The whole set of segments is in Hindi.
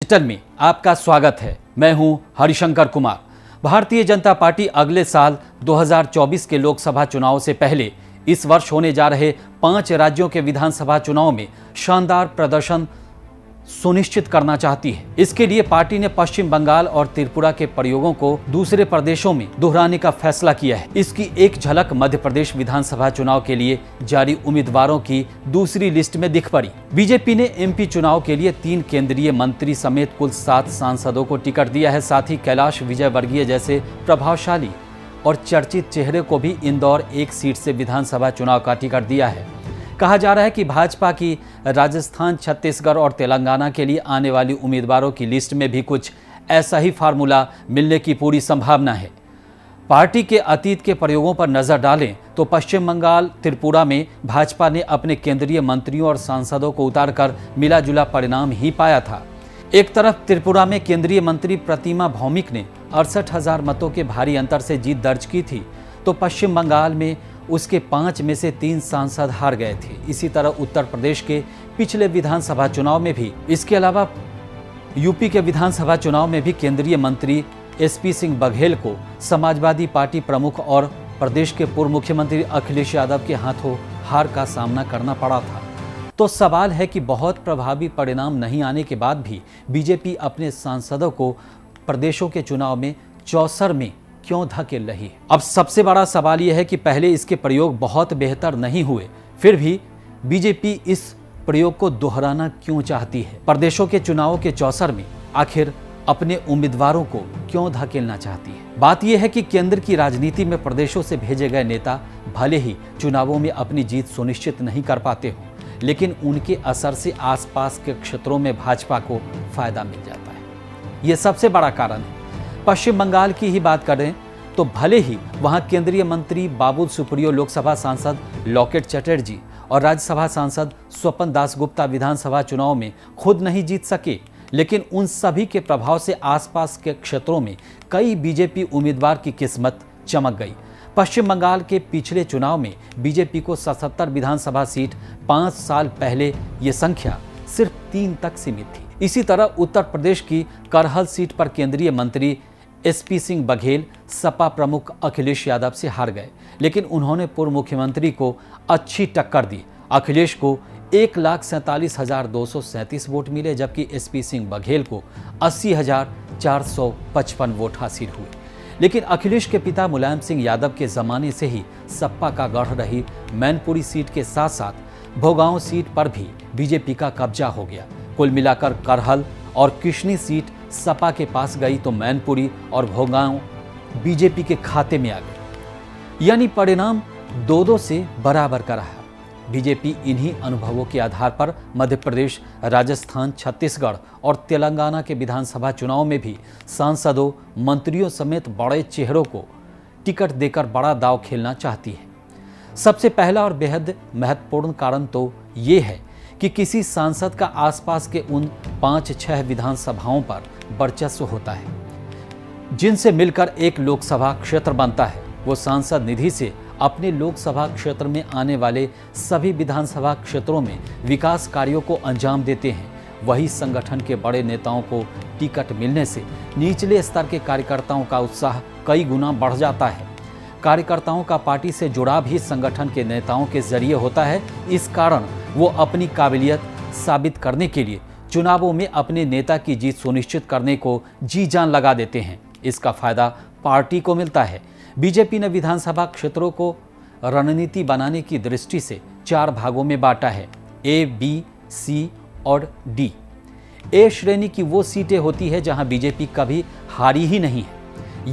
डिजिटल में आपका स्वागत है। मैं हूं हरिशंकर कुमार। भारतीय जनता पार्टी अगले साल 2024 के लोकसभा चुनाव से पहले इस वर्ष होने जा रहे 5 राज्यों के विधानसभा चुनाव में शानदार प्रदर्शन सुनिश्चित करना चाहती है। इसके लिए पार्टी ने पश्चिम बंगाल और त्रिपुरा के प्रयोगों को दूसरे प्रदेशों में दोहराने का फैसला किया है। इसकी एक झलक मध्य प्रदेश विधानसभा चुनाव के लिए जारी उम्मीदवारों की दूसरी लिस्ट में दिख पड़ी। बीजेपी ने एमपी चुनाव के लिए 3 केंद्रीय मंत्री समेत कुल 7 सांसदों को टिकट दिया है। साथ ही कैलाश विजयवर्गीय जैसे प्रभावशाली और चर्चित चेहरे को भी इंदौर 1 सीट से विधानसभा चुनाव का टिकट दिया है। कहा जा रहा है कि भाजपा की राजस्थान, छत्तीसगढ़ और तेलंगाना के लिए आने वाली उम्मीदवारों की लिस्ट में भी कुछ ऐसा ही फार्मूला मिलने की पूरी संभावना है। पार्टी के अतीत के प्रयोगों पर नजर डालें तो पश्चिम बंगाल, त्रिपुरा में भाजपा ने अपने केंद्रीय मंत्रियों और सांसदों को उतारकर मिला जुला परिणाम ही पाया था। एक तरफ त्रिपुरा में केंद्रीय मंत्री प्रतिमा भौमिक ने 68,000 मतों के भारी अंतर से जीत दर्ज की थी, तो पश्चिम बंगाल में उसके 5 में से 3 सांसद हार गए थे। इसी तरह उत्तर प्रदेश के पिछले विधानसभा चुनाव में भी, इसके अलावा यूपी के विधानसभा चुनाव में भी केंद्रीय मंत्री एसपी सिंह बघेल को समाजवादी पार्टी प्रमुख और प्रदेश के पूर्व मुख्यमंत्री अखिलेश यादव के हाथों हार का सामना करना पड़ा था। तो सवाल है कि बहुत प्रभावी परिणाम नहीं आने के बाद भी बीजेपी अपने सांसदों को प्रदेशों के चुनाव में चौसर में क्यों धकेल रही है। अब सबसे बड़ा सवाल यह है कि पहले इसके प्रयोग बहुत बेहतर नहीं हुए, फिर भी बीजेपी इस प्रयोग को दोहराना क्यों चाहती है। प्रदेशों के चुनावों के चौसर में आखिर अपने उम्मीदवारों को क्यों धकेलना चाहती है। बात यह है कि केंद्र की राजनीति में प्रदेशों से भेजे गए नेता भले ही चुनावों में अपनी जीत सुनिश्चित नहीं कर पाते हो, लेकिन उनके असर से आसपास के क्षेत्रों में भाजपा को फायदा मिल जाता है। यह सबसे बड़ा कारण है। पश्चिम बंगाल की ही बात करें तो भले ही वहां केंद्रीय मंत्री बाबुल सुप्रियो, लोकसभा सांसद लॉकेट चटर्जी और राज्यसभा सांसद स्वपन दासगुप्ता विधानसभा चुनाव में खुद नहीं जीत सके, लेकिन उन सभी के प्रभाव से आसपास के क्षेत्रों में कई बीजेपी उम्मीदवार की किस्मत चमक गई। पश्चिम बंगाल के पिछले चुनाव में बीजेपी को 77 विधानसभा सीट, 5 साल पहले ये संख्या सिर्फ 3 तक सीमित थी। इसी तरह उत्तर प्रदेश की करहल सीट पर केंद्रीय मंत्री एसपी सिंह बघेल सपा प्रमुख अखिलेश यादव से हार गए, लेकिन उन्होंने पूर्व मुख्यमंत्री को अच्छी टक्कर दी। अखिलेश को 1,47,237 वोट मिले, जबकि एसपी सिंह बघेल को 80,455 वोट हासिल हुए। लेकिन अखिलेश के पिता मुलायम सिंह यादव के जमाने से ही सपा का गढ़ रही मैनपुरी सीट के साथ साथ भोगांव सीट पर भी बीजेपी का कब्जा हो गया। कुल मिलाकर करहल और किशनी सीट सपा के पास गई तो मैनपुरी और भोगांव बीजेपी के खाते में आ गई, यानी परिणाम 2-2 से बराबर का रहा। बीजेपी इन्हीं अनुभवों के आधार पर मध्य प्रदेश, राजस्थान, छत्तीसगढ़ और तेलंगाना के विधानसभा चुनाव में भी सांसदों, मंत्रियों समेत बड़े चेहरों को टिकट देकर बड़ा दांव खेलना चाहती है। सबसे पहला और बेहद महत्वपूर्ण कारण तो ये है कि किसी सांसद का आसपास के उन 5-6 विधानसभाओं पर वर्चस्व होता है जिनसे मिलकर एक लोकसभा क्षेत्र बनता है। वो सांसद निधि से अपने लोकसभा क्षेत्र में आने वाले सभी विधानसभा क्षेत्रों में विकास कार्यों को अंजाम देते हैं। वही संगठन के बड़े नेताओं को टिकट मिलने से निचले स्तर के कार्यकर्ताओं का उत्साह कई गुना बढ़ जाता है। कार्यकर्ताओं का पार्टी से जुड़ाव भी संगठन के नेताओं के जरिए होता है। इस कारण वो अपनी काबिलियत साबित करने के लिए चुनावों में अपने नेता की जीत सुनिश्चित करने को जी जान लगा देते हैं। इसका फायदा पार्टी को मिलता है। बीजेपी ने विधानसभा क्षेत्रों को रणनीति बनाने की दृष्टि से 4 भागों में बांटा है, ए, बी, सी और डी। ए श्रेणी की वो सीटें होती है जहां बीजेपी कभी हारी ही नहीं है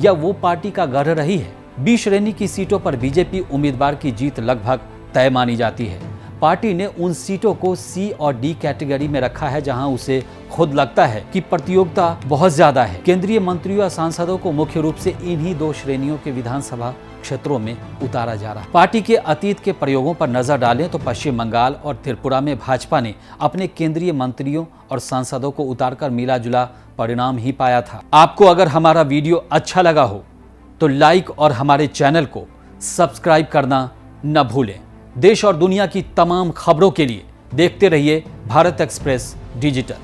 या वो पार्टी का गढ़ रही है। बी श्रेणी की सीटों पर बीजेपी उम्मीदवार की जीत लगभग तय मानी जाती है। पार्टी ने उन सीटों को सी और डी कैटेगरी में रखा है जहां उसे खुद लगता है कि प्रतियोगिता बहुत ज्यादा है। केंद्रीय मंत्रियों या सांसदों को मुख्य रूप से इन्हीं 2 श्रेणियों के विधानसभा क्षेत्रों में उतारा जा रहा है। पार्टी के अतीत के प्रयोगों पर नजर डालें तो पश्चिम बंगाल और त्रिपुरा में भाजपा ने अपने केंद्रीय मंत्रियों और सांसदों को उतारकर मिला जुला परिणाम ही पाया था। आपको अगर हमारा वीडियो अच्छा लगा हो तो लाइक और हमारे चैनल को सब्सक्राइब करना न भूलें। देश और दुनिया की तमाम खबरों के लिए देखते रहिए भारत एक्सप्रेस डिजिटल।